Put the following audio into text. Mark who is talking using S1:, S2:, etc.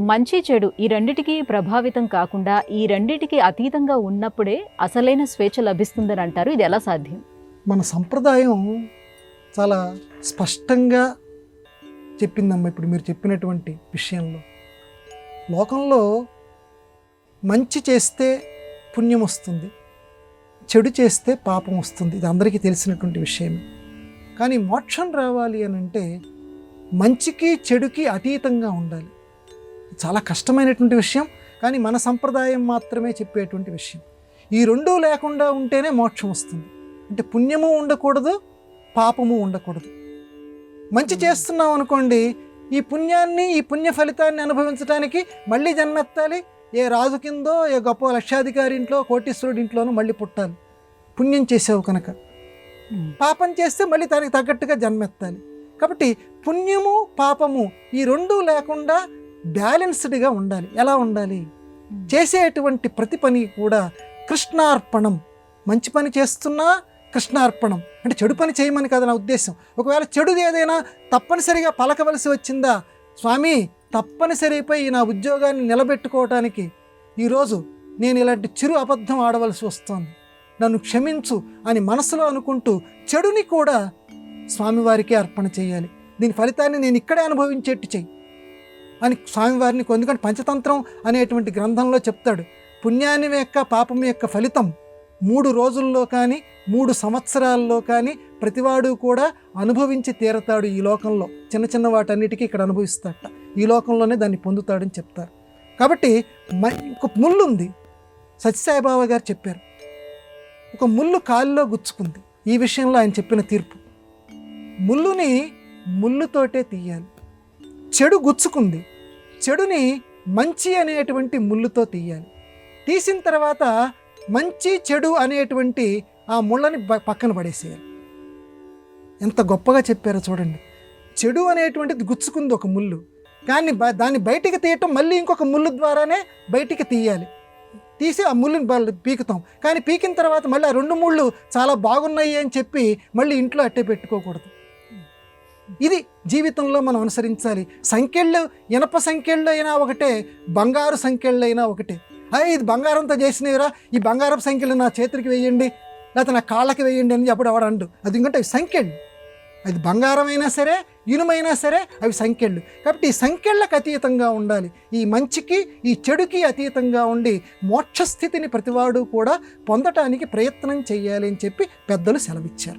S1: మంచి చెడు ఈ రెండిటికి ప్రభావితం కాకుండా ఈ రెండిటికి అతీతంగా ఉన్నప్పుడే అసలైన స్వేచ్ఛ లభిస్తుందని అంటారు. ఇది ఎలా సాధ్యం?
S2: మన సంప్రదాయం చాలా స్పష్టంగా చెప్పిందమ్మా. ఇప్పుడు మీరు చెప్పినటువంటి విషయంలో లోకంలో మంచి చేస్తే పుణ్యం వస్తుంది, చెడు చేస్తే పాపం వస్తుంది. ఇది అందరికీ తెలిసినటువంటి విషయమే. కానీ మోక్షం రావాలి అని అంటే మంచికి చెడుకి అతీతంగా ఉండాలి. చాలా కష్టమైనటువంటి విషయం, కానీ మన సంప్రదాయం మాత్రమే చెప్పేటువంటి విషయం. ఈ రెండూ లేకుండా ఉంటేనే మోక్షం వస్తుంది. అంటే పుణ్యము ఉండకూడదు, పాపము ఉండకూడదు. మంచి చేస్తున్నాం అనుకోండి, ఈ పుణ్యాన్ని, ఈ పుణ్య ఫలితాన్ని అనుభవించడానికి మళ్ళీ జన్మెత్తాలి. ఏ రాజు కిందో, ఏ గొప్ప లక్షాధికారి ఇంట్లో, కోటీశ్వరుడి ఇంట్లోనూ మళ్ళీ పుట్టాలి. పుణ్యం చేసావు కనుక. పాపం చేస్తే మళ్ళీ దానికి తగ్గట్టుగా జన్మెత్తాలి. కాబట్టి పుణ్యము పాపము ఈ రెండూ లేకుండా బ్యాలెన్స్డ్గా ఉండాలి. ఎలా ఉండాలి? చేసేటువంటి ప్రతి పని కూడా కృష్ణార్పణం. మంచి పని చేస్తున్నా కృష్ణార్పణం. అంటే చెడు పని చేయమని కదా నా ఉద్దేశం. ఒకవేళ చెడుది ఏదైనా తప్పనిసరిగా పలకవలసి వచ్చిందా, స్వామి తప్పనిసరిపై నా ఉద్యోగాన్ని నిలబెట్టుకోవటానికి ఈరోజు నేను ఇలాంటి చిరు అబద్ధం ఆడవలసి వస్తోంది, నన్ను క్షమించు అని మనసులో అనుకుంటూ చెడుని కూడా స్వామివారికే అర్పణ చేయాలి. దీని ఫలితాన్ని నేను ఇక్కడే అనుభవించేట్టు చెయ్యి అని స్వామివారిని, ఎందుకంటే పంచతంత్రం అనేటువంటి గ్రంథంలో చెప్తాడు, పుణ్యాన్ని యొక్క పాపం యొక్క ఫలితం 3 రోజుల్లో కానీ 3 సంవత్సరాల్లో కానీ ప్రతివాడు కూడా అనుభవించి తీరతాడు. ఈ లోకంలో చిన్న చిన్న వాటన్నిటికీ ఇక్కడ అనుభవిస్తాడట. ఈ లోకంలోనే దాన్ని పొందుతాడని చెప్తారు. కాబట్టి ఒక ముళ్ళు ఉంది. సత్యసాయిబాబా గారు చెప్పారు, ఒక ముళ్ళు కాలులో గుచ్చుకుంది. ఈ విషయంలో ఆయన చెప్పిన తీర్పు, ముళ్ళుని ముళ్ళుతోటే తీయాలి. చెడు గుచ్చుకుంది, చెడుని మంచి అనేటువంటి ముళ్ళుతో తీయాలి. తీసిన తర్వాత మంచి చెడు అనేటువంటి ఆ ముళ్ళని పక్కన పడేసేయాలి. ఎంత గొప్పగా చెప్పారో చూడండి. చెడు అనేటువంటిది గుచ్చుకుంది ఒక ముళ్ళు, కానీ దాన్ని బయటికి తీయటం మళ్ళీ ఇంకొక ముళ్ళు ద్వారానే బయటికి తీయాలి. తీసి ఆ ముళ్ళుని పీకుతాం. కానీ పీకిన తర్వాత మళ్ళీ ఆ 2 ముళ్ళు చాలా బాగున్నాయి అని చెప్పి మళ్ళీ ఇంట్లో అట్టే పెట్టుకోకూడదు. ఇది జీవితంలో మనం అనుసరించాలి. సంఖ్యళ్ళు, ఇనప సంఖ్యళ్ళు అయినా ఒకటే, బంగారు సంఖ్యళ్ళు అయినా ఒకటే. ఇది బంగారంతో చేసినవిరా, ఈ బంగారపు సంఖ్యలు నా చేతికి వేయండి, లేకపోతే నా కాళ్ళకి వేయండి అని అప్పుడు ఎవడండు. అది ఎందుకంటే అవి సంఖ్యళ్ళు. అది బంగారమైనా సరే, ఇనుమైనా సరే అవి సంఖ్యళ్ళు. కాబట్టి ఈ సంఖ్యళ్ళకు అతీతంగా ఉండాలి. ఈ మంచికి ఈ చెడుకి అతీతంగా ఉండి మోక్షస్థితిని ప్రతివాడు కూడా పొందటానికి ప్రయత్నం చేయాలి అని చెప్పి పెద్దలు సెలవిచ్చారు.